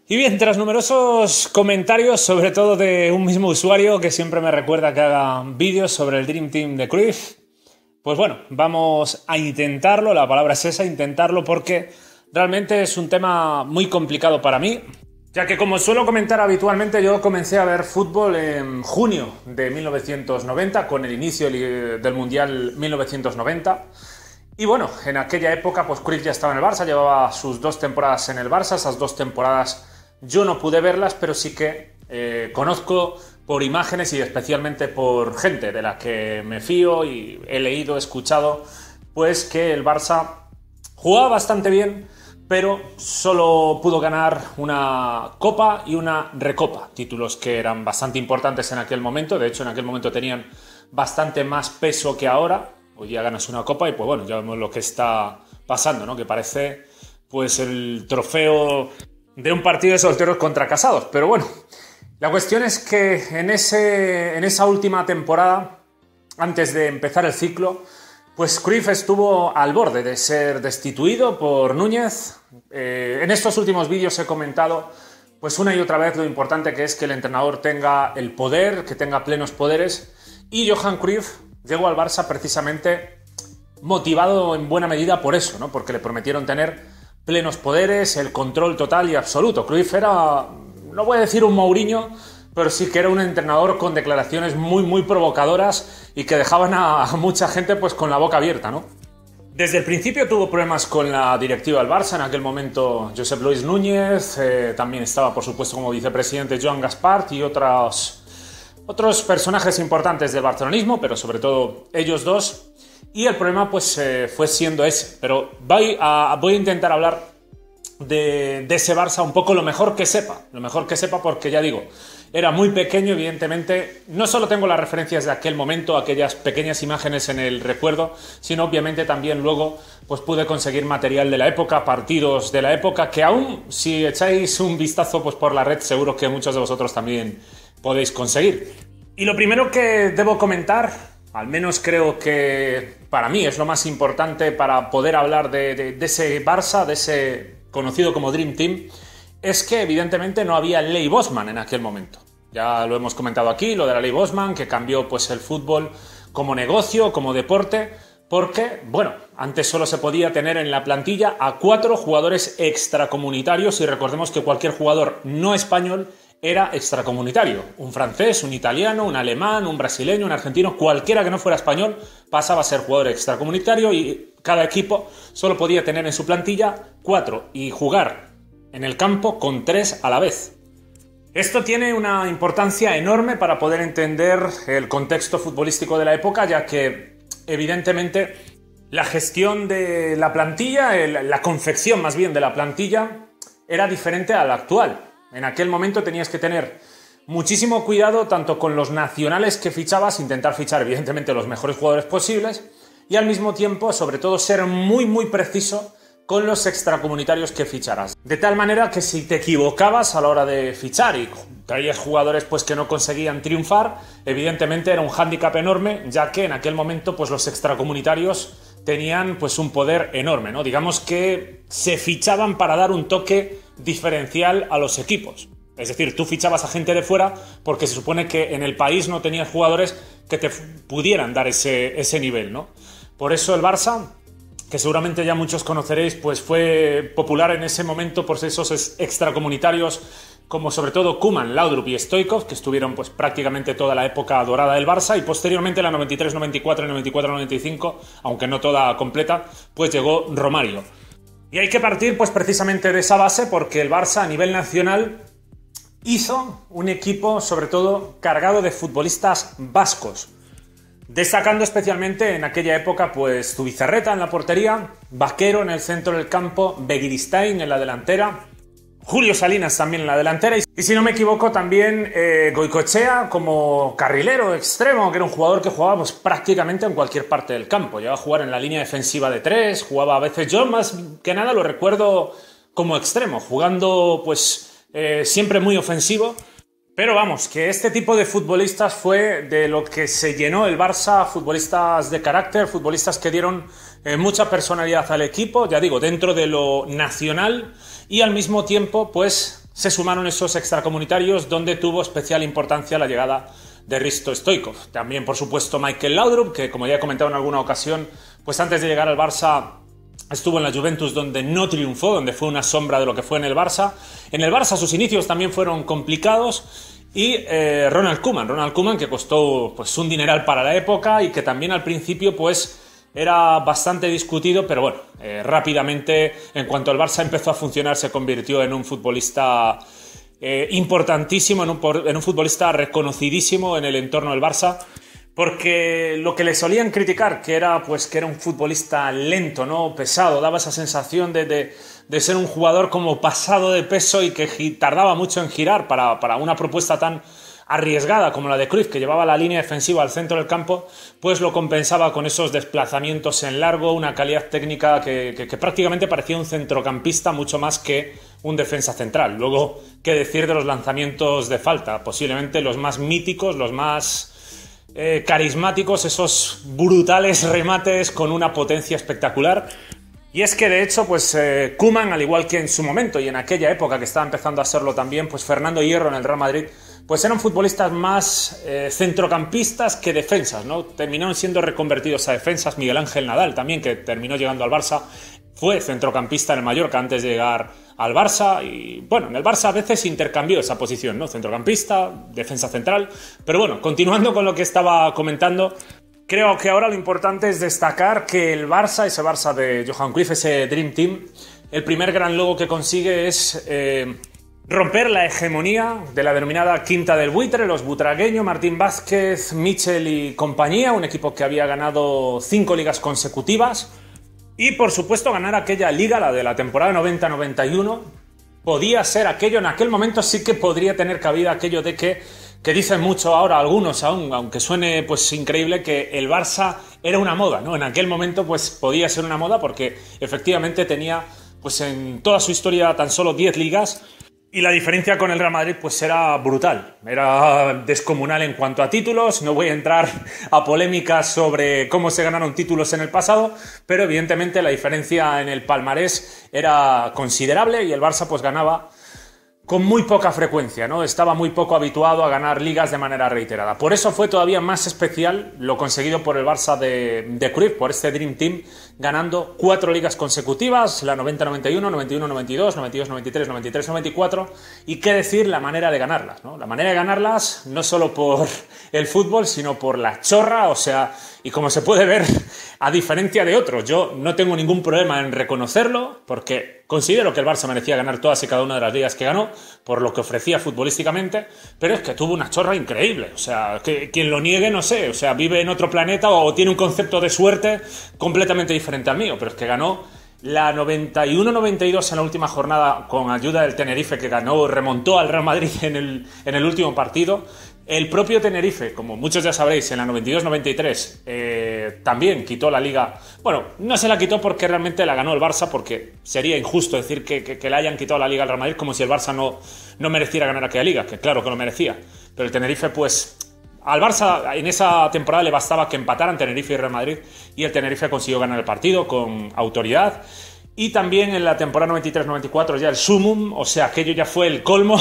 Y bien, tras numerosos comentarios, sobre todo de un mismo usuario que siempre me recuerda que haga vídeos sobre el Dream Team de Cruyff, pues bueno, vamos a intentarlo, la palabra es esa, intentarlo, porque realmente es un tema muy complicado para mí, ya que como suelo comentar habitualmente, yo comencé a ver fútbol en junio de 1990, con el inicio del Mundial 1990, y bueno, en aquella época pues Cruyff ya estaba en el Barça, llevaba sus 2 temporadas en el Barça. Esas 2 temporadas yo no pude verlas, pero sí que conozco por imágenes y especialmente por gente de la que me fío y he leído, he escuchado, pues que el Barça jugaba bastante bien, pero solo pudo ganar una Copa y una Recopa, títulos que eran bastante importantes en aquel momento. De hecho, en aquel momento tenían bastante más peso que ahora. Hoy ya ganas una Copa y pues bueno, ya vemos lo que está pasando, ¿no? Que parece pues el trofeo de un partido de solteros contra casados. Pero bueno, la cuestión es que en esa última temporada, antes de empezar el ciclo, pues Cruyff estuvo al borde de ser destituido por Núñez. En estos últimos vídeos he comentado pues una y otra vez lo importante que es que el entrenador tenga el poder, que tenga plenos poderes, y Johan Cruyff llegó al Barça precisamente motivado en buena medida por eso, ¿no? Porque le prometieron tener plenos poderes, el control total y absoluto. Cruyff era, no voy a decir un Mourinho, pero sí que era un entrenador con declaraciones muy provocadoras y que dejaban a mucha gente pues con la boca abierta, ¿no? Desde el principio tuvo problemas con la directiva del Barça. En aquel momento Josep Luis Núñez, también estaba por supuesto como vicepresidente Joan Gaspart y otros personajes importantes del barcelonismo, pero sobre todo ellos dos, y el problema pues fue siendo ese. Pero voy a intentar hablar de ese Barça un poco lo mejor que sepa, porque ya digo, era muy pequeño, evidentemente, no solo tengo las referencias de aquel momento, aquellas pequeñas imágenes en el recuerdo, sino obviamente también luego pues pude conseguir material de la época, partidos de la época, que aún si echáis un vistazo pues por la red seguro que muchos de vosotros también podéis conseguir. Y lo primero que debo comentar, al menos creo que para mí es lo más importante para poder hablar de ese Barça, de ese conocido como Dream Team, es que evidentemente no había ley Bosman en aquel momento. Ya lo hemos comentado aquí, lo de la ley Bosman, que cambió pues el fútbol como negocio, como deporte, porque, bueno, antes solo se podía tener en la plantilla a 4 jugadores extracomunitarios, y recordemos que cualquier jugador no español era extracomunitario. Un francés, un italiano, un alemán, un brasileño, un argentino, cualquiera que no fuera español pasaba a ser jugador extracomunitario, y cada equipo solo podía tener en su plantilla 4 y jugar en el campo con 3 a la vez. Esto tiene una importancia enorme para poder entender el contexto futbolístico de la época, ya que evidentemente la gestión de la plantilla, la confección más bien de la plantilla, era diferente a la actual. En aquel momento tenías que tener muchísimo cuidado tanto con los nacionales que fichabas, intentar fichar evidentemente los mejores jugadores posibles, y al mismo tiempo, sobre todo, ser muy preciso con los extracomunitarios que ficharas. De tal manera que si te equivocabas a la hora de fichar y traías jugadores pues que no conseguían triunfar, evidentemente era un hándicap enorme, ya que en aquel momento pues los extracomunitarios tenían pues un poder enorme, ¿no? Digamos que se fichaban para dar un toque diferencial a los equipos. Es decir, tú fichabas a gente de fuera porque se supone que en el país no tenías jugadores que te pudieran dar ese nivel, ¿no? Por eso el Barça, que seguramente ya muchos conoceréis, pues fue popular en ese momento por esos extracomunitarios como sobre todo Koeman, Laudrup y Stoichkov, que estuvieron pues prácticamente toda la época dorada del Barça, y posteriormente la 93-94 y 94-95, aunque no toda completa, pues llegó Romario. Y hay que partir pues precisamente de esa base, porque el Barça a nivel nacional hizo un equipo sobre todo cargado de futbolistas vascos, destacando especialmente en aquella época pues Zubizarreta en la portería, Vaquero en el centro del campo, Begiristain en la delantera, Julio Salinas también en la delantera, y si no me equivoco también Goicoechea como carrilero extremo, que era un jugador que jugaba pues prácticamente en cualquier parte del campo. Llegaba a jugar en la línea defensiva de 3, jugaba a veces, yo más que nada lo recuerdo como extremo, jugando pues siempre muy ofensivo. Pero vamos, que este tipo de futbolistas fue de lo que se llenó el Barça, futbolistas de carácter, futbolistas que dieron mucha personalidad al equipo, ya digo, dentro de lo nacional, y al mismo tiempo, pues, se sumaron esos extracomunitarios donde tuvo especial importancia la llegada de Hristo Stoichkov. También, por supuesto, Michael Laudrup, que como ya he comentado en alguna ocasión, pues antes de llegar al Barça estuvo en la Juventus, donde no triunfó, donde fue una sombra de lo que fue en el Barça. En el Barça sus inicios también fueron complicados. Y Ronald Koeman, que costó pues un dineral para la época y que también al principio pues era bastante discutido, pero bueno, rápidamente, en cuanto el Barça empezó a funcionar, se convirtió en un futbolista importantísimo, en un futbolista reconocidísimo en el entorno del Barça, porque lo que le solían criticar, que era un futbolista lento, ¿no? Pesado, daba esa sensación de ser un jugador como pasado de peso y que tardaba mucho en girar para una propuesta tan arriesgada como la de Cruyff, que llevaba la línea defensiva al centro del campo, pues lo compensaba con esos desplazamientos en largo, una calidad técnica que prácticamente parecía un centrocampista mucho más que un defensa central. Luego, qué decir de los lanzamientos de falta, posiblemente los más míticos, los más carismáticos, esos brutales remates con una potencia espectacular. Y es que de hecho, pues Koeman, al igual que en su momento y en aquella época que estaba empezando a serlo también, pues Fernando Hierro en el Real Madrid, pues eran futbolistas más centrocampistas que defensas, ¿no? Terminaron siendo reconvertidos a defensas. Miguel Ángel Nadal también, que terminó llegando al Barça, fue centrocampista en el Mallorca antes de llegar al Barça. Y bueno, en el Barça a veces intercambió esa posición, ¿no? Centrocampista, defensa central. Pero bueno, continuando con lo que estaba comentando, creo que ahora lo importante es destacar que el Barça, ese Barça de Johan Cruyff, ese Dream Team, el primer gran logro que consigue es romper la hegemonía de la denominada Quinta del Buitre, los butragueños, Martín Vázquez, Michel y compañía, un equipo que había ganado 5 ligas consecutivas. Y por supuesto ganar aquella liga, la de la temporada 90-91, podía ser aquello, en aquel momento sí que podría tener cabida aquello de que dicen mucho ahora algunos aún, aunque suene pues increíble, que el Barça era una moda, ¿no? En aquel momento pues podía ser una moda porque efectivamente tenía pues en toda su historia tan solo 10 ligas. Y la diferencia con el Real Madrid pues era brutal, era descomunal en cuanto a títulos. No voy a entrar a polémicas sobre cómo se ganaron títulos en el pasado, pero evidentemente la diferencia en el palmarés era considerable y el Barça pues ganaba con muy poca frecuencia, ¿no? Estaba muy poco habituado a ganar ligas de manera reiterada. Por eso fue todavía más especial lo conseguido por el Barça de Cruyff, por este Dream Team, ganando 4 ligas consecutivas, la 90-91, 91-92, 92-93, 93-94, y qué decir la manera de ganarlas, ¿no? La manera de ganarlas no solo por el fútbol, sino por la chorra, o sea, y como se puede ver, a diferencia de otros, yo no tengo ningún problema en reconocerlo, porque considero que el Barça merecía ganar todas y cada una de las ligas que ganó, por lo que ofrecía futbolísticamente, pero es que tuvo una chorra increíble. O sea, que quien lo niegue, no sé, o sea, vive en otro planeta o tiene un concepto de suerte completamente diferente al mío, pero es que ganó la 91-92 en la última jornada con ayuda del Tenerife, que remontó al Real Madrid en el último partido. El propio Tenerife, como muchos ya sabréis, en la 92-93 también quitó la liga. Bueno, no se la quitó porque realmente la ganó el Barça, porque sería injusto decir que le hayan quitado la liga al Real Madrid como si el Barça no mereciera ganar aquella liga, que claro que lo merecía. Pero el Tenerife, pues, al Barça en esa temporada le bastaba que empataran Tenerife y Real Madrid, y el Tenerife consiguió ganar el partido con autoridad. Y también en la temporada 93-94 ya el sumum, o sea, aquello ya fue el colmo,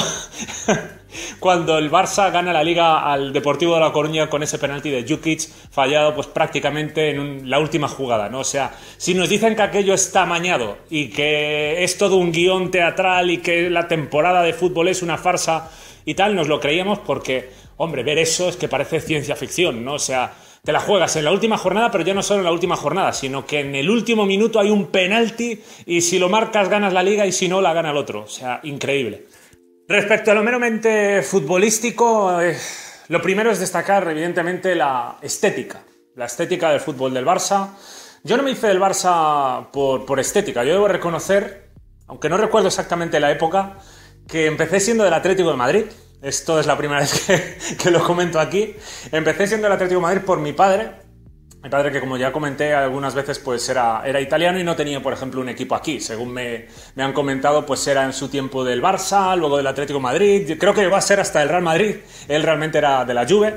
cuando el Barça gana la Liga al Deportivo de La Coruña con ese penalti de Jukic fallado pues prácticamente en la última jugada, ¿no? O sea, si nos dicen que aquello está amañado y que es todo un guión teatral y que la temporada de fútbol es una farsa y tal, nos lo creíamos porque, hombre, ver eso es que parece ciencia ficción, ¿no? O sea, te la juegas en la última jornada, pero ya no solo en la última jornada, sino que en el último minuto hay un penalti y si lo marcas ganas la liga y si no la gana el otro. O sea, increíble. Respecto a lo meramente futbolístico, lo primero es destacar evidentemente la estética del fútbol del Barça. Yo no me hice del Barça por estética, yo debo reconocer, aunque no recuerdo exactamente la época, que empecé siendo del Atlético de Madrid. Esto es la primera vez que lo comento aquí. Empecé siendo el Atlético de Madrid por mi padre. Mi padre, que como ya comenté algunas veces, pues era italiano y no tenía, por ejemplo, un equipo aquí. Según me han comentado, pues era en su tiempo del Barça, luego del Atlético de Madrid. Creo que llegó a ser hasta el Real Madrid. Él realmente era de la Juve.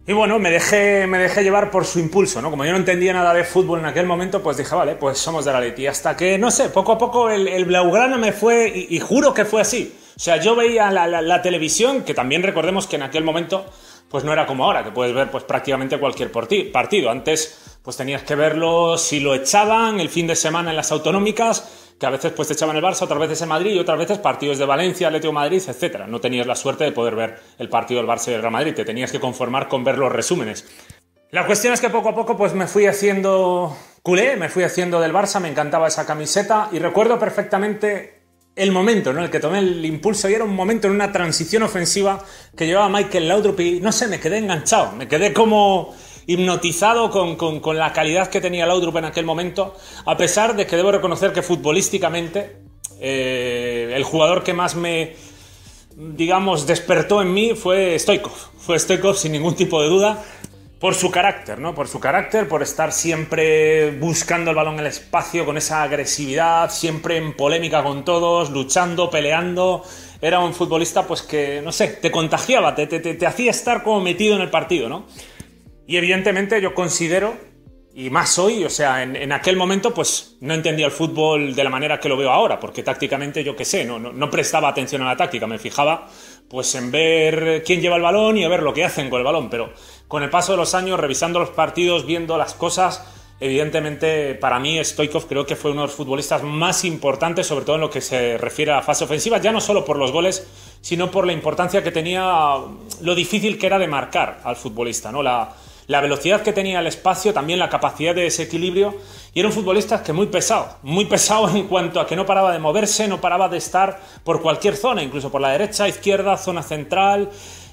Y bueno, me dejé llevar por su impulso, ¿no? Como yo no entendía nada de fútbol en aquel momento, pues dije, vale, pues somos de la Leti. Hasta que, no sé, poco a poco el blaugrana me fue, y juro que fue así. O sea, yo veía la televisión, que también recordemos que en aquel momento pues no era como ahora, que puedes ver pues prácticamente cualquier partido. Antes pues tenías que verlo si lo echaban el fin de semana en las autonómicas, que a veces pues te echaban el Barça, otras veces el Madrid y otras veces partidos de Valencia, Atlético de Madrid, etcétera. No tenías la suerte de poder ver el partido del Barça y del Real Madrid, te tenías que conformar con ver los resúmenes. La cuestión es que poco a poco pues me fui haciendo culé, me fui haciendo del Barça, me encantaba esa camiseta y recuerdo perfectamente el momento, ¿no?, en el que tomé el impulso, y era un momento en una transición ofensiva que llevaba Michael Laudrup y no sé, me quedé enganchado, me quedé como hipnotizado con la calidad que tenía Laudrup en aquel momento, a pesar de que debo reconocer que futbolísticamente el jugador que más me, digamos, despertó en mí fue Stoichkov. Fue Stoichkov sin ningún tipo de duda. Por su carácter, ¿no? Por su carácter, por estar siempre buscando el balón en el espacio, con esa agresividad, siempre en polémica con todos, luchando, peleando. Era un futbolista, pues que, no sé, te contagiaba, te hacía estar como metido en el partido, ¿no? Y evidentemente yo considero, y más hoy, o sea, en aquel momento, pues no entendía el fútbol de la manera que lo veo ahora, porque tácticamente, yo qué sé, no prestaba atención a la táctica, me fijaba pues en ver quién lleva el balón y a ver lo que hacen con el balón, pero con el paso de los años, revisando los partidos, viendo las cosas, evidentemente para mí Stoichkov creo que fue uno de los futbolistas más importantes, sobre todo en lo que se refiere a la fase ofensiva, ya no solo por los goles, sino por la importancia que tenía, lo difícil que era de marcar al futbolista, ¿no? La velocidad que tenía el espacio, también la capacidad de desequilibrio, y era un futbolista que muy pesado en cuanto a que no paraba de moverse, no paraba de estar por cualquier zona, incluso por la derecha, izquierda, zona central,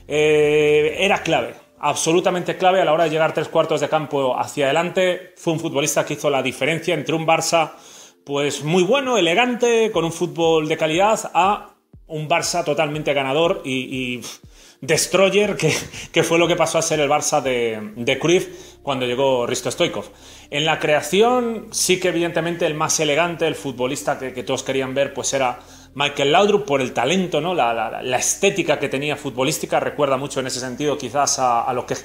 era clave, absolutamente clave a la hora de llegar 3/4 de campo hacia adelante. Fue un futbolista que hizo la diferencia entre un Barça pues muy bueno, elegante, con un fútbol de calidad, a un Barça totalmente ganador y destroyer, que fue lo que pasó a ser el Barça de Cruyff cuando llegó Hristo Stoichkov. En la creación, sí que evidentemente el más elegante, el futbolista que todos querían ver, pues era Michael Laudrup, por el talento, ¿no? La estética que tenía futbolística, recuerda mucho en ese sentido quizás a lo que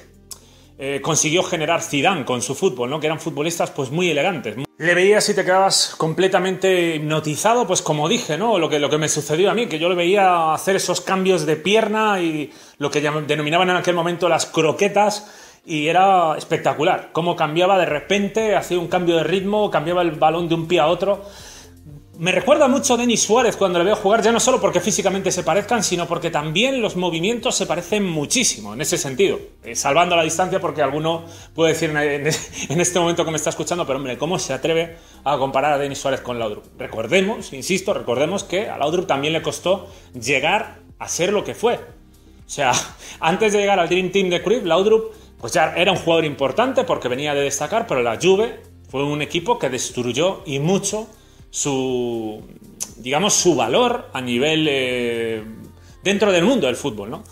consiguió generar Zidane con su fútbol, ¿no? Que eran futbolistas pues muy elegantes. Le veías y te quedabas completamente hipnotizado, pues como dije, ¿no? Lo que me sucedió a mí, que yo le veía hacer esos cambios de pierna y lo que denominaban en aquel momento las croquetas, y era espectacular. Cómo cambiaba de repente, hacía un cambio de ritmo, cambiaba el balón de un pie a otro. Me recuerda mucho a Denis Suárez cuando le veo jugar, ya no solo porque físicamente se parezcan, sino porque también los movimientos se parecen muchísimo en ese sentido. Salvando la distancia, porque alguno puede decir en este momento que me está escuchando, pero hombre, ¿cómo se atreve a comparar a Denis Suárez con Laudrup? Recordemos que a Laudrup también le costó llegar a ser lo que fue. O sea, antes de llegar al Dream Team de Cruyff, Laudrup pues ya era un jugador importante porque venía de destacar, pero la Juve fue un equipo que destruyó y mucho su valor a nivel dentro del mundo del fútbol, ¿no?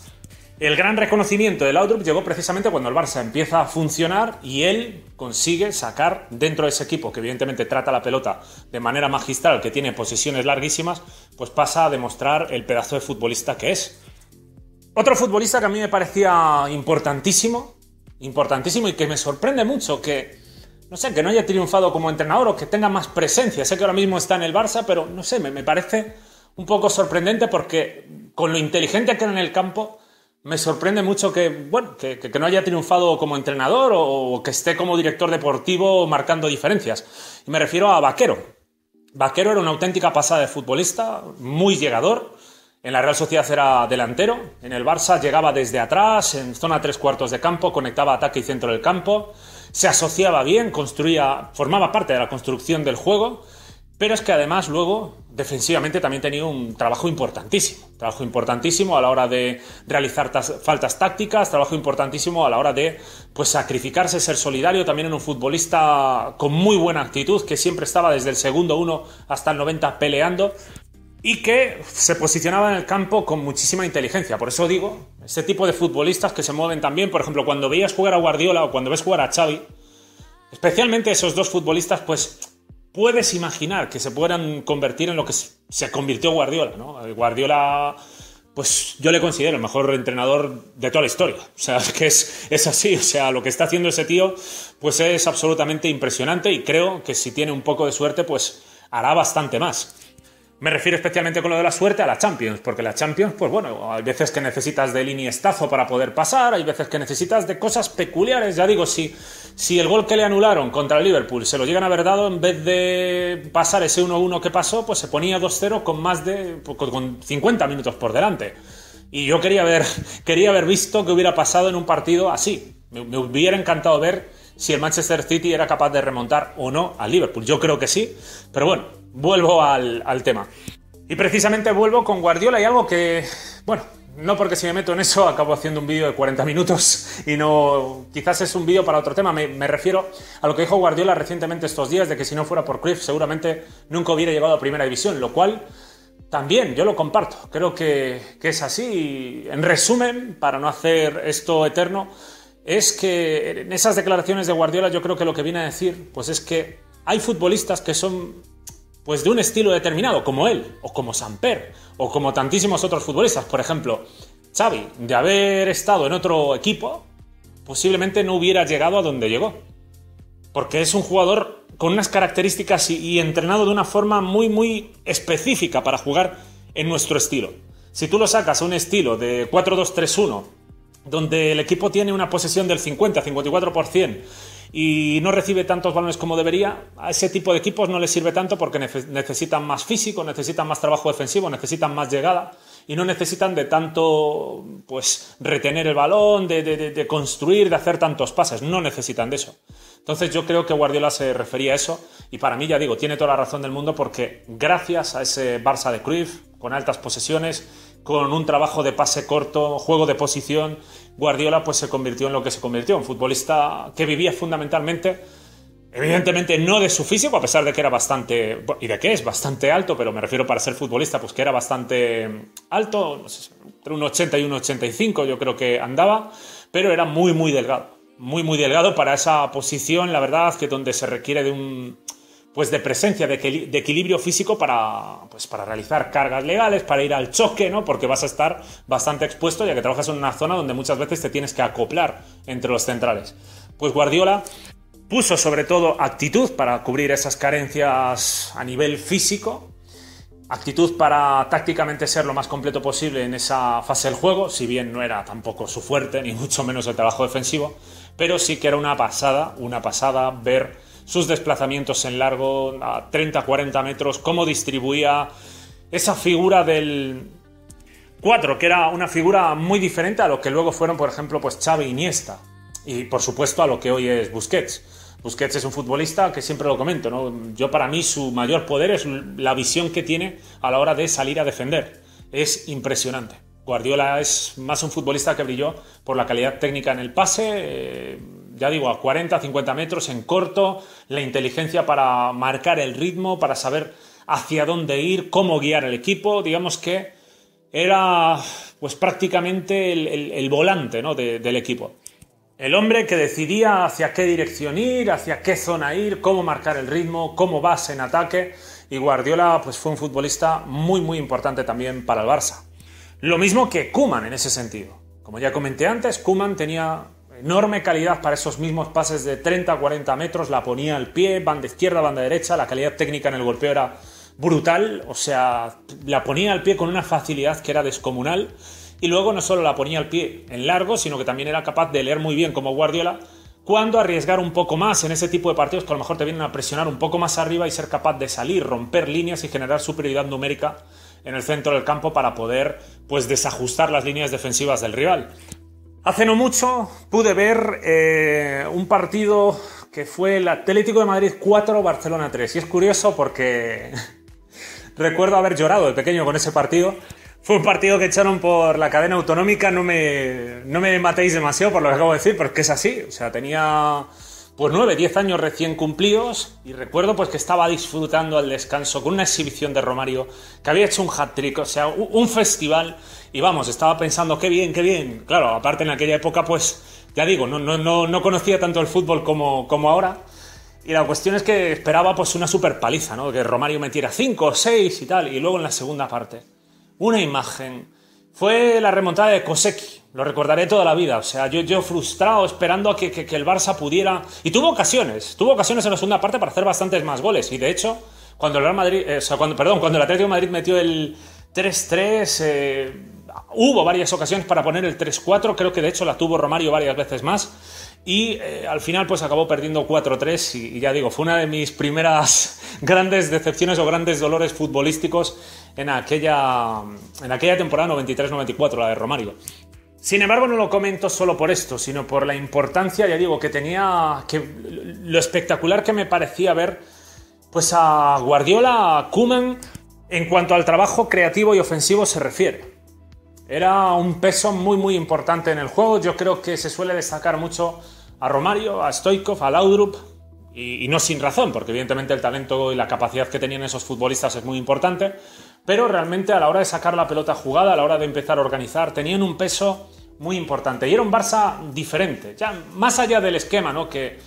El gran reconocimiento de Laudrup llegó precisamente cuando el Barça empieza a funcionar y él consigue sacar dentro de ese equipo, que evidentemente trata la pelota de manera magistral, que tiene posesiones larguísimas, pues pasa a demostrar el pedazo de futbolista que es. Otro futbolista que a mí me parecía importantísimo y que me sorprende mucho que no haya triunfado como entrenador o que tenga más presencia. Sé que ahora mismo está en el Barça, pero no sé, me parece un poco sorprendente porque con lo inteligente que era en el campo, me sorprende mucho que no haya triunfado como entrenador o que esté como director deportivo marcando diferencias. Y me refiero a Vaquero. Vaquero era una auténtica pasada de futbolista, muy llegador. En la Real Sociedad era delantero, en el Barça llegaba desde atrás, en zona 3/4 de campo, conectaba ataque y centro del campo, se asociaba bien, formaba parte de la construcción del juego, pero es que además luego defensivamente también tenía un trabajo importantísimo a la hora de realizar faltas tácticas, trabajo importantísimo a la hora de sacrificarse, ser solidario, también en un futbolista con muy buena actitud, que siempre estaba desde el segundo 1 hasta el 90 peleando, y que se posicionaba en el campo con muchísima inteligencia. Por eso digo, ese tipo de futbolistas que se mueven también, por ejemplo, cuando veías jugar a Guardiola o cuando ves jugar a Xavi, especialmente esos dos futbolistas, pues puedes imaginar que se puedan convertir en lo que se convirtió Guardiola, ¿no? Guardiola, pues yo le considero el mejor entrenador de toda la historia. O sea, es que es así. O sea, lo que está haciendo ese tío, pues es absolutamente impresionante, y creo que si tiene un poco de suerte, pues hará bastante más. Me refiero especialmente con lo de la suerte a la Champions, porque la Champions, pues bueno, hay veces que necesitas del iniestazo para poder pasar, hay veces que necesitas de cosas peculiares. Ya digo, si el gol que le anularon contra el Liverpool se lo llegan a haber dado, en vez de pasar ese 1-1 que pasó, pues se ponía 2-0 con 50 minutos por delante. Y yo quería haber visto qué hubiera pasado en un partido así. Me hubiera encantado ver si el Manchester City era capaz de remontar o no al Liverpool. Yo creo que sí, pero bueno, vuelvo al tema. Y precisamente vuelvo con Guardiola y algo que, bueno, no porque si me meto en eso acabo haciendo un vídeo de 40 minutos y no, quizás es un vídeo para otro tema. Me refiero a lo que dijo Guardiola recientemente estos días, de que si no fuera por Cruyff seguramente nunca hubiera llegado a Primera División, lo cual también yo lo comparto, creo que es así. Y en resumen, para no hacer esto eterno, es que en esas declaraciones de Guardiola yo creo que lo que viene a decir pues es que hay futbolistas que son pues de un estilo determinado, como él, o como Samper, o como tantísimos otros futbolistas. Por ejemplo, Xavi, de haber estado en otro equipo, posiblemente no hubiera llegado a donde llegó. Porque es un jugador con unas características y entrenado de una forma muy, muy específica para jugar en nuestro estilo. Si tú lo sacas a un estilo de 4-2-3-1, donde el equipo tiene una posesión del 50-54% y no recibe tantos balones como debería, a ese tipo de equipos no les sirve tanto porque necesitan más físico, necesitan más trabajo defensivo, necesitan más llegada y no necesitan de tanto pues retener el balón, de construir, de hacer tantos pases, no necesitan de eso. Entonces yo creo que Guardiola se refería a eso y para mí, ya digo, tiene toda la razón del mundo, porque gracias a ese Barça de Cruyff, con altas posesiones, con un trabajo de pase corto, juego de posición, Guardiola pues se convirtió en lo que se convirtió, un futbolista que vivía fundamentalmente, evidentemente no de su físico, a pesar de que era bastante, y de que es bastante alto, pero me refiero para ser futbolista, pues que era bastante alto, no sé, entre un 80 y un 85 yo creo que andaba, pero era muy muy delgado. Muy muy delgado para esa posición, la verdad, que donde se requiere de presencia, de equilibrio físico para realizar cargas legales, para ir al choque, ¿no? Porque vas a estar bastante expuesto, ya que trabajas en una zona donde muchas veces te tienes que acoplar entre los centrales. Pues Guardiola puso sobre todo actitud para cubrir esas carencias a nivel físico, actitud para tácticamente ser lo más completo posible en esa fase del juego, si bien no era tampoco su fuerte, ni mucho menos el trabajo defensivo, pero sí que era una pasada ver sus desplazamientos en largo, a 30-40 metros, cómo distribuía esa figura del 4, que era una figura muy diferente a lo que luego fueron, por ejemplo, pues Xavi e Iniesta, y por supuesto a lo que hoy es Busquets. Busquets es un futbolista que siempre lo comento, ¿no? Yo, para mí, su mayor poder es la visión que tiene a la hora de salir a defender. Es impresionante. Guardiola es más un futbolista que brilló por la calidad técnica en el pase, ya digo, a 40-50 metros en corto, la inteligencia para marcar el ritmo, para saber hacia dónde ir, cómo guiar el equipo. Digamos que era pues prácticamente el volante, ¿no? del equipo. El hombre que decidía hacia qué dirección ir, hacia qué zona ir, cómo marcar el ritmo, cómo base en ataque. Y Guardiola pues fue un futbolista muy muy importante también para el Barça. Lo mismo que Koeman en ese sentido. Como ya comenté antes, Koeman tenía enorme calidad para esos mismos pases de 30-40 metros, la ponía al pie, banda izquierda, banda derecha, la calidad técnica en el golpeo era brutal, o sea, la ponía al pie con una facilidad que era descomunal. Y luego no solo la ponía al pie en largo, sino que también era capaz de leer muy bien, como Guardiola, cuándo arriesgar un poco más en ese tipo de partidos que a lo mejor te vienen a presionar un poco más arriba y ser capaz de salir, romper líneas y generar superioridad numérica en el centro del campo para poder pues desajustar las líneas defensivas del rival. Hace no mucho pude ver un partido que fue el Atlético de Madrid 4, Barcelona 3. Y es curioso porque recuerdo haber llorado de pequeño con ese partido. Fue un partido que echaron por la cadena autonómica, no me matéis demasiado por lo que acabo de decir, pero es que es así. O sea, tenía pues 9-10 años recién cumplidos y recuerdo pues que estaba disfrutando al descanso con una exhibición de Romario, que había hecho un hat-trick, o sea, un festival, y vamos, estaba pensando qué bien, qué bien. Claro, aparte en aquella época pues, ya digo, no conocía tanto el fútbol como ahora. Y la cuestión es que esperaba pues una super paliza, ¿no? Que Romario metiera 5 o 6 y tal, y luego en la segunda parte una imagen. Fue la remontada de Kosecki, lo recordaré toda la vida. O sea, yo frustrado, esperando a que el Barça pudiera... Y tuvo ocasiones en la segunda parte para hacer bastantes más goles. Y de hecho, cuando el Real Madrid, cuando el Atlético de Madrid metió el 3-3, hubo varias ocasiones para poner el 3-4, creo que de hecho la tuvo Romario varias veces más, y al final pues acabó perdiendo 4-3 y ya digo, fue una de mis primeras grandes decepciones o grandes dolores futbolísticos en aquella temporada 93-94, la de Romario. Sin embargo, no lo comento solo por esto, sino por la importancia, ya digo, que tenía, lo espectacular que me parecía ver pues a Guardiola, a Koeman, en cuanto al trabajo creativo y ofensivo se refiere. Era un peso muy muy importante en el juego. Yo creo que se suele destacar mucho a Romario, a Stoichkov, a Laudrup, y no sin razón, porque evidentemente el talento y la capacidad que tenían esos futbolistas es muy importante, pero realmente a la hora de sacar la pelota jugada, a la hora de empezar a organizar, tenían un peso muy importante. Y era un Barça diferente, ya más allá del esquema, ¿no? Que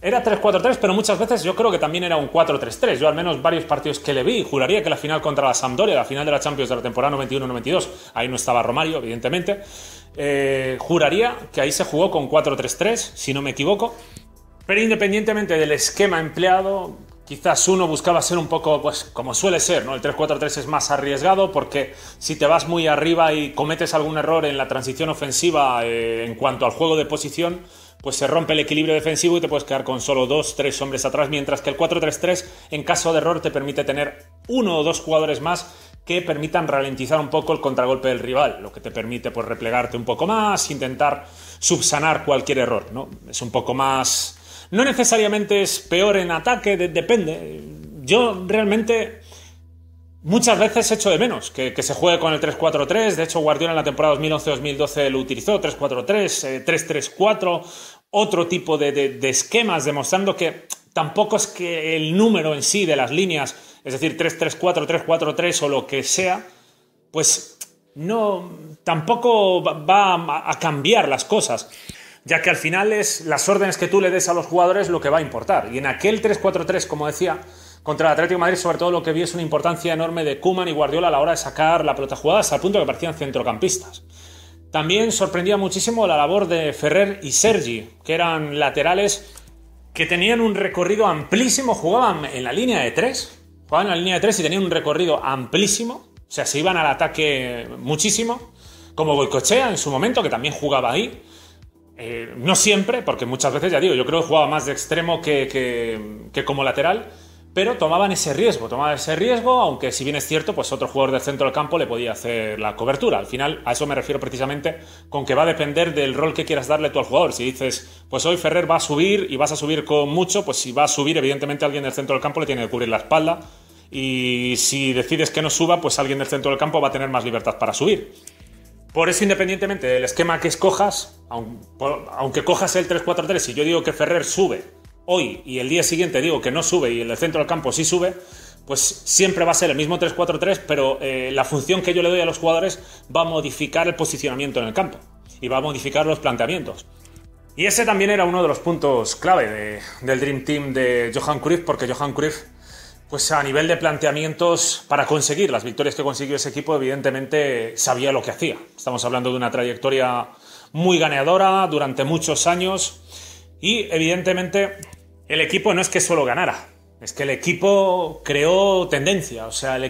era 3-4-3, pero muchas veces yo creo que también era un 4-3-3. Yo al menos varios partidos que le vi, juraría que la final contra la Sampdoria, la final de la Champions de la temporada 91-92, ahí no estaba Romario, evidentemente, juraría que ahí se jugó con 4-3-3, si no me equivoco. Pero independientemente del esquema empleado, quizás uno buscaba ser un poco, pues como suele ser, ¿no? El 3-4-3 es más arriesgado porque si te vas muy arriba y cometes algún error en la transición ofensiva en cuanto al juego de posición, pues se rompe el equilibrio defensivo y te puedes quedar con solo 2-3 hombres atrás, mientras que el 4-3-3 en caso de error te permite tener 1 o 2 jugadores más que permitan ralentizar un poco el contragolpe del rival, lo que te permite pues replegarte un poco más, intentar subsanar cualquier error, ¿no? Es un poco más... No necesariamente es peor en ataque, depende. Yo realmente muchas veces echo de menos que se juegue con el 3-4-3. De hecho, Guardiola en la temporada 2011-2012 lo utilizó, 3-4-3, 3-3-4, otro tipo de esquemas, demostrando que tampoco es que el número en sí de las líneas, es decir, 3-3-4, 3-4-3 o lo que sea, pues no, tampoco va a cambiar las cosas, ya que al final es las órdenes que tú le des a los jugadores lo que va a importar. Y en aquel 3-4-3, como decía, contra el Atlético de Madrid, sobre todo lo que vi es una importancia enorme de Koeman y Guardiola a la hora de sacar la pelota jugada, hasta el punto que parecían centrocampistas. También sorprendía muchísimo la labor de Ferrer y Sergi, que eran laterales que tenían un recorrido amplísimo, jugaban en la línea de 3, y tenían un recorrido amplísimo, o sea, se iban al ataque muchísimo, como Goicoechea en su momento, que también jugaba ahí. No siempre, porque muchas veces, ya digo, yo creo que jugaba más de extremo que como lateral, pero tomaban ese riesgo, aunque si bien es cierto, pues otro jugador del centro del campo le podía hacer la cobertura. Al final, a eso me refiero precisamente, con que va a depender del rol que quieras darle tú al jugador. Si dices, pues hoy Ferrer va a subir y vas a subir con mucho, pues si va a subir, evidentemente alguien del centro del campo le tiene que cubrir la espalda, y si decides que no suba, pues alguien del centro del campo va a tener más libertad para subir. Por eso, independientemente del esquema que escojas, aunque cojas el 3-4-3, si yo digo que Ferrer sube hoy y el día siguiente digo que no sube y el del centro del campo sí sube, pues siempre va a ser el mismo 3-4-3, pero la función que yo le doy a los jugadores va a modificar el posicionamiento en el campo y va a modificar los planteamientos. Y ese también era uno de los puntos clave del Dream Team de Johan Cruyff, porque Johan Cruyff, pues a nivel de planteamientos, para conseguir las victorias que consiguió ese equipo, evidentemente sabía lo que hacía. Estamos hablando de una trayectoria muy ganadora durante muchos años y evidentemente el equipo no es que solo ganara, es que el equipo creó tendencia. O sea, el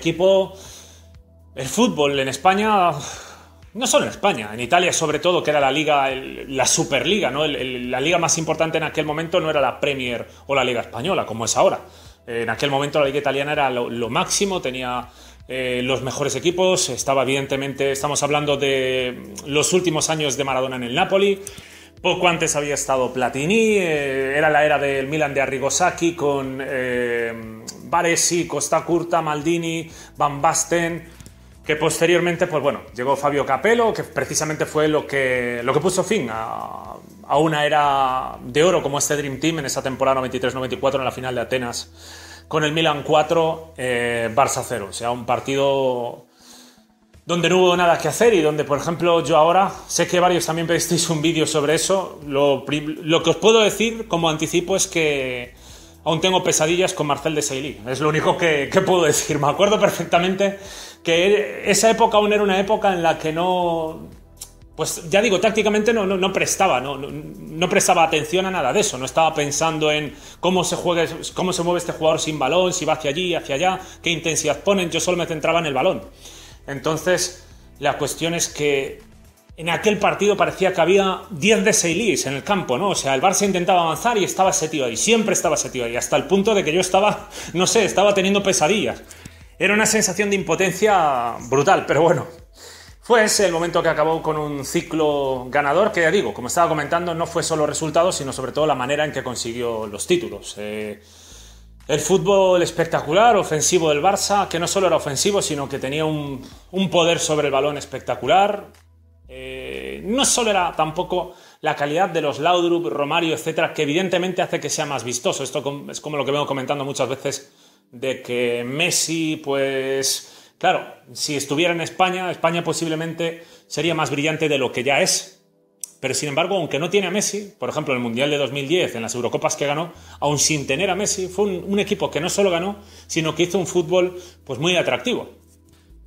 fútbol en España, no solo en España, en Italia sobre todo, que era la liga, la Superliga, ¿no? La liga más importante en aquel momento no era la Premier o la Liga Española, como es ahora. En aquel momento la liga italiana era lo máximo, tenía los mejores equipos, estamos hablando de los últimos años de Maradona en el Napoli, poco antes había estado Platini, era la era del Milan de Arrigo Sacchi con Baresi, Costa Curta, Maldini, Van Basten, que posteriormente, pues bueno, llegó Fabio Capello, que precisamente fue lo que puso fin a una era de oro como este Dream Team en esa temporada 93-94 en la final de Atenas con el Milan 4, Barça 0. O sea, un partido donde no hubo nada que hacer y donde, por ejemplo, yo ahora, sé que varios también pedisteis un vídeo sobre eso, lo que os puedo decir como anticipo es que aún tengo pesadillas con Marcel Desailly, es lo único que puedo decir. Me acuerdo perfectamente que esa época aún era una época en la que no pues ya digo, tácticamente no prestaba atención a nada de eso, no estaba pensando en cómo se mueve este jugador sin balón, si va hacia allí, hacia allá, qué intensidad ponen, yo solo me centraba en el balón. Entonces, la cuestión es que en aquel partido parecía que había 10 de Seilis en el campo, ¿no? O sea, el Barça intentaba avanzar y estaba ese tío ahí, siempre estaba ese tío ahí, hasta el punto de que yo estaba teniendo pesadillas. Era una sensación de impotencia brutal, pero bueno, fue ese el momento que acabó con un ciclo ganador, que ya digo, como estaba comentando, no fue solo resultados, sino sobre todo la manera en que consiguió los títulos. El fútbol espectacular, ofensivo del Barça, que no solo era ofensivo, sino que tenía un poder sobre el balón espectacular. No solo era tampoco la calidad de los Laudrup, Romario, etcétera, que evidentemente hace que sea más vistoso. Esto es como lo que vengo comentando muchas veces, de que Messi, pues claro, si estuviera en España posiblemente sería más brillante de lo que ya es. Pero sin embargo, aunque no tiene a Messi, por ejemplo, en el Mundial de 2010, en las Eurocopas que ganó, aún sin tener a Messi, fue un equipo que no solo ganó, sino que hizo un fútbol pues muy atractivo.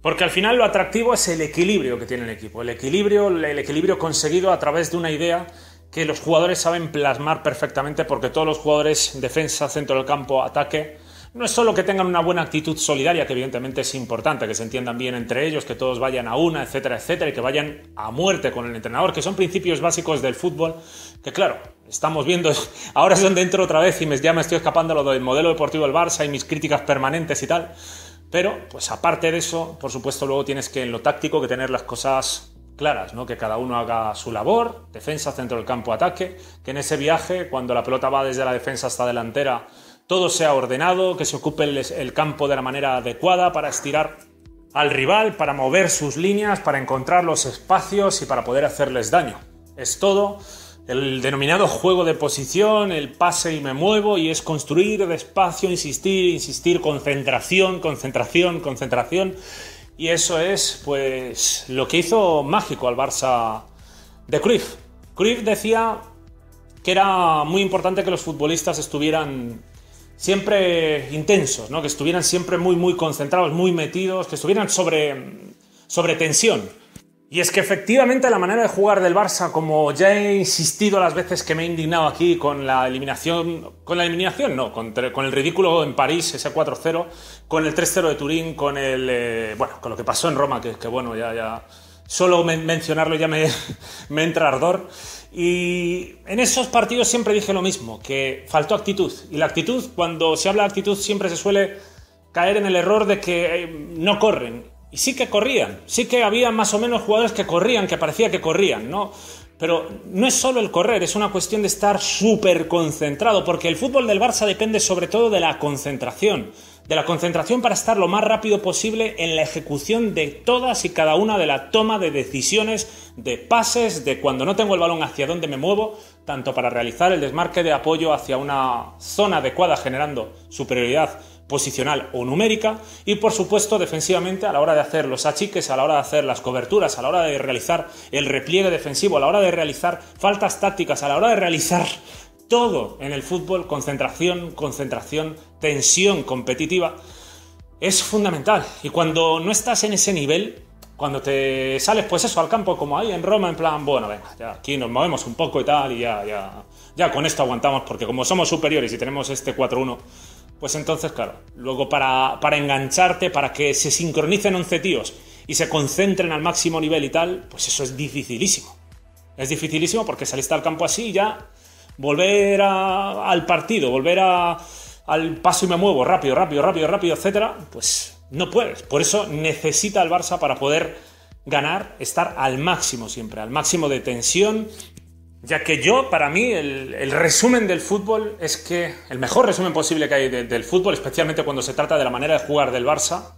Porque al final lo atractivo es el equilibrio que tiene el equipo, el equilibrio conseguido a través de una idea que los jugadores saben plasmar perfectamente, porque todos los jugadores, defensa, centro del campo, ataque, no es solo que tengan una buena actitud solidaria, que evidentemente es importante, que se entiendan bien entre ellos, que todos vayan a una, etcétera, etcétera, y que vayan a muerte con el entrenador, que son principios básicos del fútbol, que claro, estamos viendo, ahora es donde entro otra vez y ya me estoy escapando lo del modelo deportivo del Barça y mis críticas permanentes y tal. Pero, pues aparte de eso, por supuesto, luego tienes que en lo táctico que tener las cosas claras, ¿no? Que cada uno haga su labor, defensa, centro del campo, ataque, que en ese viaje, cuando la pelota va desde la defensa hasta delantera, todo sea ordenado, que se ocupe el campo de la manera adecuada para estirar al rival, para mover sus líneas, para encontrar los espacios y para poder hacerles daño. Es todo el denominado juego de posición, el pase y me muevo, y es construir despacio, insistir, concentración, y eso es pues lo que hizo mágico al Barça de Cruyff. Cruyff decía que era muy importante que los futbolistas estuvieran siempre intensos, ¿no? Que estuvieran siempre muy concentrados, muy metidos, que estuvieran sobre tensión. Y es que efectivamente la manera de jugar del Barça, como ya he insistido las veces que me he indignado aquí con el ridículo en París, ese 4-0, con el 3-0 de Turín, con lo que pasó en Roma, que bueno, ya solo mencionarlo ya me entra ardor. Y en esos partidos siempre dije lo mismo, que faltó actitud. Y la actitud, cuando se habla de actitud, siempre se suele caer en el error de que no corren. Y sí que corrían, sí que había más o menos jugadores que corrían, que parecía que corrían, ¿no? Pero no es solo el correr, es una cuestión de estar súper concentrado, porque el fútbol del Barça depende sobre todo de la concentración para estar lo más rápido posible en la ejecución de todas y cada una de la toma de decisiones, de pases, de cuando no tengo el balón hacia dónde me muevo, tanto para realizar el desmarque de apoyo hacia una zona adecuada generando superioridad posicional o numérica, y por supuesto defensivamente a la hora de hacer los achiques, a la hora de hacer las coberturas, a la hora de realizar el repliegue defensivo, a la hora de realizar faltas tácticas, a la hora de realizar todo en el fútbol, concentración, tensión competitiva, es fundamental. Y cuando no estás en ese nivel, cuando te sales pues eso al campo como ahí en Roma, en plan, bueno, venga, ya aquí nos movemos un poco y tal, y ya con esto aguantamos, porque como somos superiores y tenemos este 4-1, pues entonces, claro, luego para engancharte, para que se sincronicen 11 tíos y se concentren al máximo nivel y tal, pues eso es dificilísimo. Es dificilísimo porque saliste al campo así y ya volver al partido, volver al paso y me muevo, rápido, etcétera, pues no puedes. Por eso necesita el Barça, para poder ganar, estar al máximo siempre, al máximo de tensión. Ya que para mí, el resumen del fútbol es que el mejor resumen posible que hay del fútbol, especialmente cuando se trata de la manera de jugar del Barça,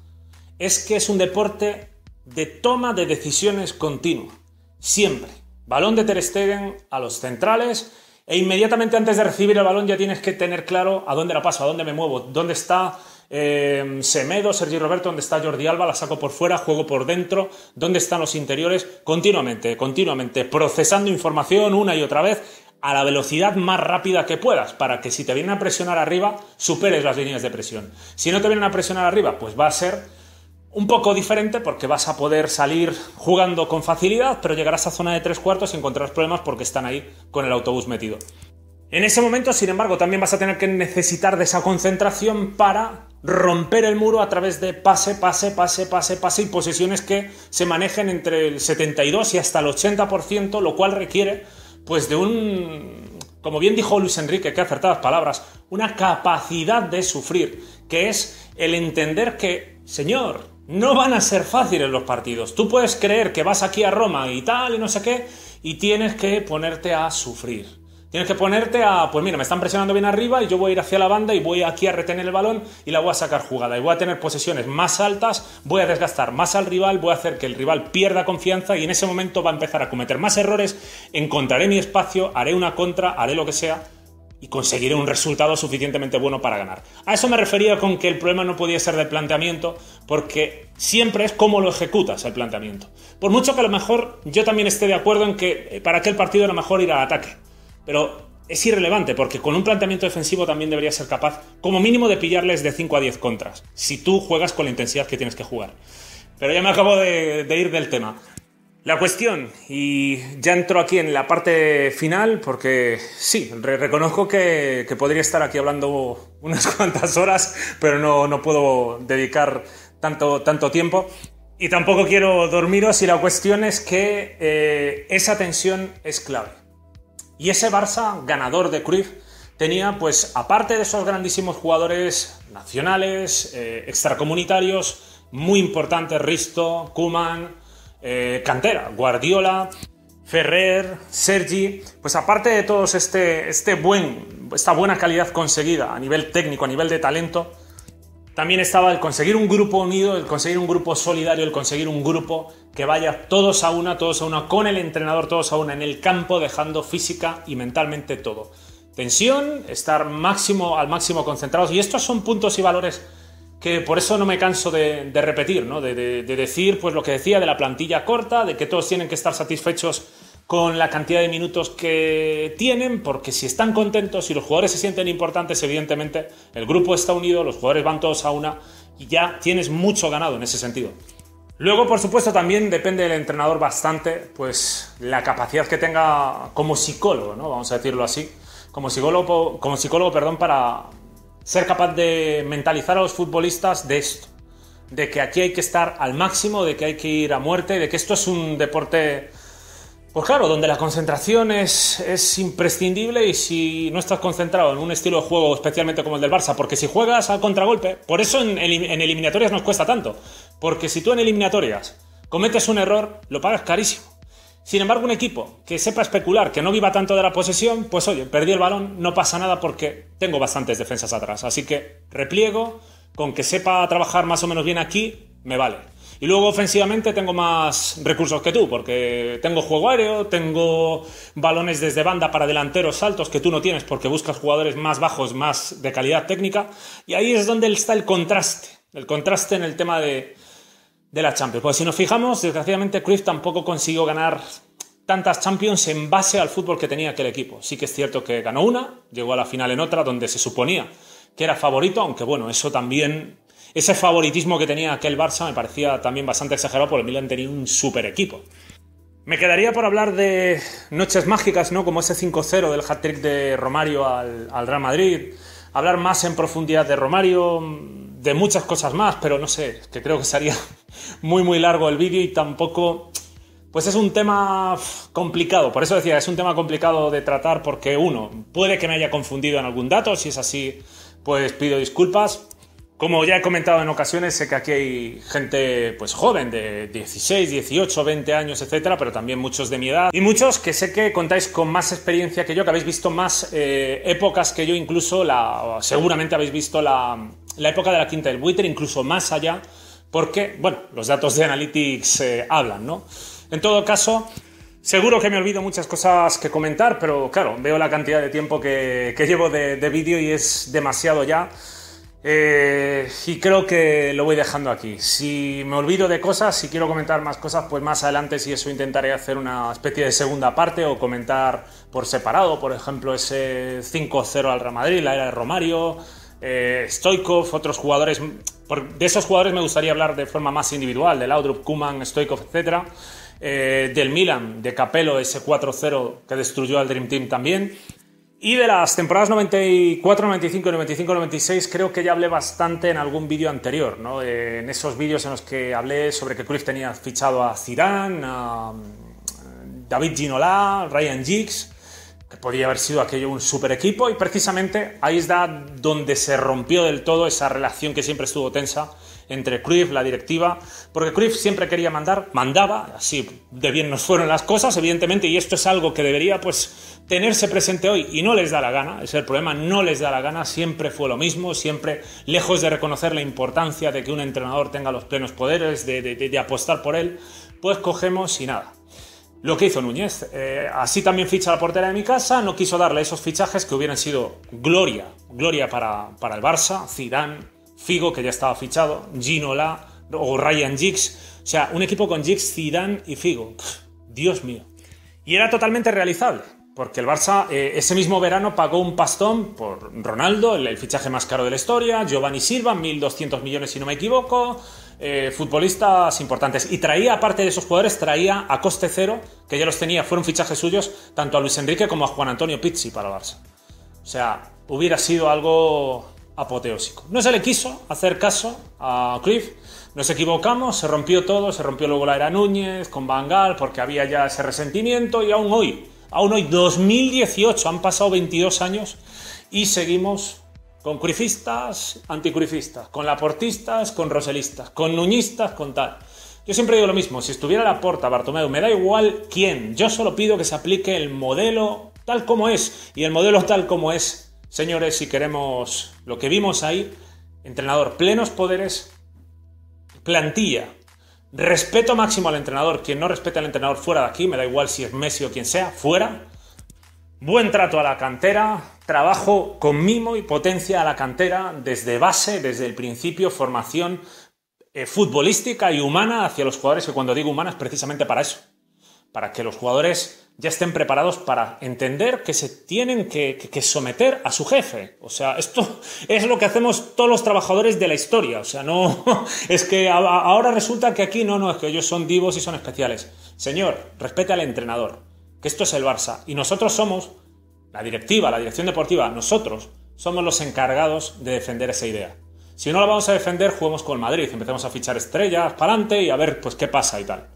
es que es un deporte de toma de decisiones continua. Siempre. Balón de Ter Stegen a los centrales, e inmediatamente antes de recibir el balón ya tienes que tener claro a dónde la paso, a dónde me muevo, dónde está Semedo, Sergi Roberto, dónde está Jordi Alba, la saco por fuera, juego por dentro, dónde están los interiores, continuamente, procesando información una y otra vez a la velocidad más rápida que puedas, para que si te vienen a presionar arriba, superes las líneas de presión. Si no te vienen a presionar arriba, pues va a ser un poco diferente porque vas a poder salir jugando con facilidad, pero llegarás a zona de 3/4 y encontrarás problemas porque están ahí con el autobús metido. En ese momento, sin embargo, también vas a tener que necesitar de esa concentración para romper el muro a través de pase y posesiones que se manejen entre el 72 y hasta el 80%, lo cual requiere pues de como bien dijo Luis Enrique, qué acertadas palabras, una capacidad de sufrir, que es el entender que, señor, no van a ser fáciles los partidos. Tú puedes creer que vas aquí a Roma y tal y no sé qué, y tienes que ponerte a sufrir. Tienes que ponerte pues mira, me están presionando bien arriba y yo voy a ir hacia la banda y voy aquí a retener el balón y la voy a sacar jugada. Y voy a tener posesiones más altas, voy a desgastar más al rival, voy a hacer que el rival pierda confianza y en ese momento va a empezar a cometer más errores, encontraré mi espacio, haré una contra, haré lo que sea y conseguiré un resultado suficientemente bueno para ganar. A eso me refería con que el problema no podía ser del planteamiento, porque siempre es cómo lo ejecutas el planteamiento. Por mucho que a lo mejor yo también esté de acuerdo en que para aquel partido era mejor ir al ataque. Pero es irrelevante, porque con un planteamiento defensivo también deberías ser capaz, como mínimo, de pillarles de 5 a 10 contras, si tú juegas con la intensidad que tienes que jugar. Pero ya me acabo de ir del tema. La cuestión, y ya entro aquí en la parte final, porque sí, reconozco que podría estar aquí hablando unas cuantas horas, pero no puedo dedicar tanto tiempo. Y tampoco quiero dormiros, y la cuestión es que esa tensión es clave. Y ese Barça, ganador de Cruyff, tenía, pues, aparte de esos grandísimos jugadores nacionales, extracomunitarios, muy importantes, Risto, Koeman, cantera, Guardiola, Ferrer, Sergi, pues aparte de todos esta buena calidad conseguida a nivel técnico, a nivel de talento, también estaba el conseguir un grupo unido, el conseguir un grupo solidario, el conseguir un grupo que vaya todos a una, con el entrenador todos a una en el campo, dejando física y mentalmente todo. Tensión, estar al máximo concentrados, y estos son puntos y valores que por eso no me canso de repetir, ¿no? De decir pues lo que decía de la plantilla corta, de que todos tienen que estar satisfechos con la cantidad de minutos que tienen, porque si están contentos, si los jugadores se sienten importantes, evidentemente el grupo está unido, los jugadores van todos a una y ya tienes mucho ganado en ese sentido. Luego, por supuesto, también depende del entrenador bastante, pues la capacidad que tenga como psicólogo, ¿no? Vamos a decirlo así, como psicólogo, para ser capaz de mentalizar a los futbolistas de esto, de que aquí hay que estar al máximo, de que hay que ir a muerte, de que esto es un deporte, pues claro, donde la concentración es imprescindible, y si no estás concentrado en un estilo de juego especialmente como el del Barça, porque si juegas al contragolpe, por eso en eliminatorias nos cuesta tanto, porque si tú en eliminatorias cometes un error, lo pagas carísimo. Sin embargo, un equipo que sepa especular, que no viva tanto de la posesión, pues oye, perdí el balón, no pasa nada porque tengo bastantes defensas atrás, así que repliego, con que sepa trabajar más o menos bien aquí, me vale. Y luego ofensivamente tengo más recursos que tú, porque tengo juego aéreo, tengo balones desde banda para delanteros altos que tú no tienes porque buscas jugadores más bajos, más de calidad técnica, y ahí es donde está el contraste en el tema de la Champions. Pues si nos fijamos, desgraciadamente Cruyff tampoco consiguió ganar tantas Champions en base al fútbol que tenía aquel equipo. Sí que es cierto que ganó una, llegó a la final en otra donde se suponía que era favorito, aunque bueno, eso también, ese favoritismo que tenía aquel Barça me parecía también bastante exagerado, porque el Milan tenía un super equipo. Me quedaría por hablar de noches mágicas, ¿no? Como ese 5-0 del hat-trick de Romario al Real Madrid, hablar más en profundidad de Romario, de muchas cosas más, pero no sé, que creo que sería muy largo el vídeo, y tampoco, pues es un tema complicado. Por eso decía, es un tema complicado de tratar, porque puede que me haya confundido en algún dato. Si es así, pues pido disculpas. Como ya he comentado en ocasiones, sé que aquí hay gente pues joven, de 16, 18, 20 años, etcétera, pero también muchos de mi edad, y muchos que sé que contáis con más experiencia que yo, que habéis visto más épocas que yo, incluso seguramente habéis visto la época de la quinta del buitre, incluso más allá, porque, bueno, los datos de Analytics hablan, ¿no? En todo caso, seguro que me olvido muchas cosas que comentar, pero claro, veo la cantidad de tiempo que llevo de vídeo y es demasiado ya. Y creo que lo voy dejando aquí. Si me olvido de cosas, si quiero comentar más cosas, pues más adelante, si eso, intentaré hacer una especie de segunda parte o comentar por separado, por ejemplo, ese 5-0 al Real Madrid, la era de Romario, Stoichkov, otros jugadores, De esos jugadores me gustaría hablar de forma más individual, de Laudrup, Koeman, Stoichkov, etc. Del Milan, de Capello, ese 4-0 que destruyó al Dream Team también. Y de las temporadas 94, 95 y 95, 96 creo que ya hablé bastante en algún vídeo anterior, ¿no? En esos vídeos en los que hablé sobre que Cruyff tenía fichado a Zidane, a David Ginola, Ryan Giggs, que podría haber sido aquello un super equipo, y precisamente ahí está donde se rompió del todo esa relación que siempre estuvo tensa entre Cruyff, la directiva, porque Cruyff siempre quería mandaba, así de bien nos fueron las cosas, evidentemente, y esto es algo que debería pues tenerse presente hoy, y no les da la gana, ese es el problema, no les da la gana, siempre fue lo mismo, siempre lejos de reconocer la importancia de que un entrenador tenga los plenos poderes, de apostar por él, pues cogemos y nada. Lo que hizo Núñez, así también ficha la portera de mi casa, no quiso darle esos fichajes que hubieran sido gloria para el Barça, Zidane, Figo, que ya estaba fichado, Ginola o Ryan Giggs, o sea, un equipo con Giggs, Zidane y Figo, Dios mío. Y era totalmente realizable, porque el Barça ese mismo verano pagó un pastón por Ronaldo, el fichaje más caro de la historia, Giovanni Silva, 1.200 millones si no me equivoco, futbolistas importantes. Y traía, aparte de esos jugadores, traía a coste cero, que ya los tenía, fueron fichajes suyos, tanto a Luis Enrique como a Juan Antonio Pizzi para el Barça. O sea, hubiera sido algo apoteósico. No se le quiso hacer caso a Cruyff, nos equivocamos, se rompió todo, se rompió luego la era Núñez con Van Gaal porque había ya ese resentimiento, y aún hoy, 2018, han pasado 22 años y seguimos con cruyffistas, anticruyffistas, con laportistas, con roselistas, con nuñistas, con tal. Yo siempre digo lo mismo, si estuviera Laporta, Bartomeu, me da igual quién, yo solo pido que se aplique el modelo tal como es, y el modelo tal como es, señores, si queremos lo que vimos ahí, entrenador, plenos poderes, plantilla, respeto máximo al entrenador, quien no respete al entrenador fuera de aquí, me da igual si es Messi o quien sea, fuera, buen trato a la cantera, trabajo con mimo y potencia a la cantera desde base, desde el principio, formación futbolística y humana hacia los jugadores, que cuando digo humana es precisamente para eso, para que los jugadores ya estén preparados para entender que se tienen que someter a su jefe. O sea, esto es lo que hacemos todos los trabajadores de la historia. O sea, no es que ahora resulta que aquí no, es que ellos son divos y son especiales. Señor, respete al entrenador, que esto es el Barça. Y nosotros somos, la directiva, la dirección deportiva, nosotros somos los encargados de defender esa idea. Si no la vamos a defender, juguemos con el Madrid, empecemos a fichar estrellas para adelante y a ver pues qué pasa y tal.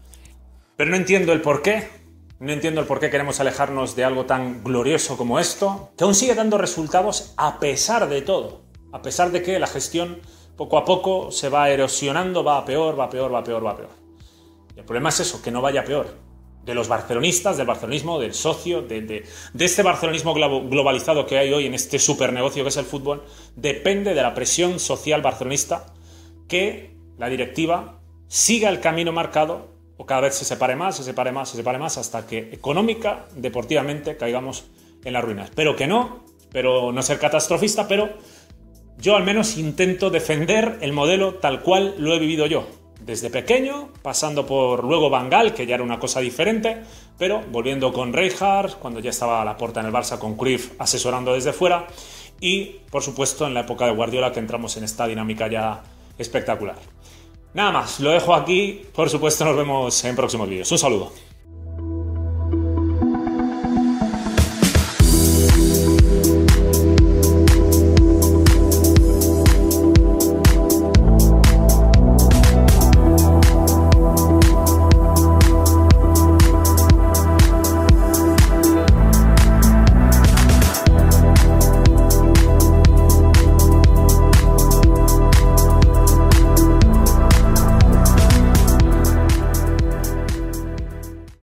Pero no entiendo el porqué. No entiendo el por qué queremos alejarnos de algo tan glorioso como esto, que aún sigue dando resultados a pesar de todo, a pesar de que la gestión poco a poco se va erosionando, va a peor. Y el problema es eso, que no vaya peor. De los barcelonistas, del barcelonismo, del socio, de este barcelonismo globalizado que hay hoy en este supernegocio que es el fútbol, depende de la presión social barcelonista que la directiva siga el camino marcado, o cada vez se separe más, hasta que económica, deportivamente, caigamos en la ruina. Espero que no, espero no ser catastrofista, pero yo al menos intento defender el modelo tal cual lo he vivido yo. Desde pequeño, pasando por luego Van Gaal, que ya era una cosa diferente, pero volviendo con Rijkaard, cuando ya estaba Laporta en el Barça con Cruyff asesorando desde fuera, y por supuesto en la época de Guardiola, que entramos en esta dinámica ya espectacular. Nada más, lo dejo aquí, por supuesto nos vemos en próximos vídeos. Un saludo.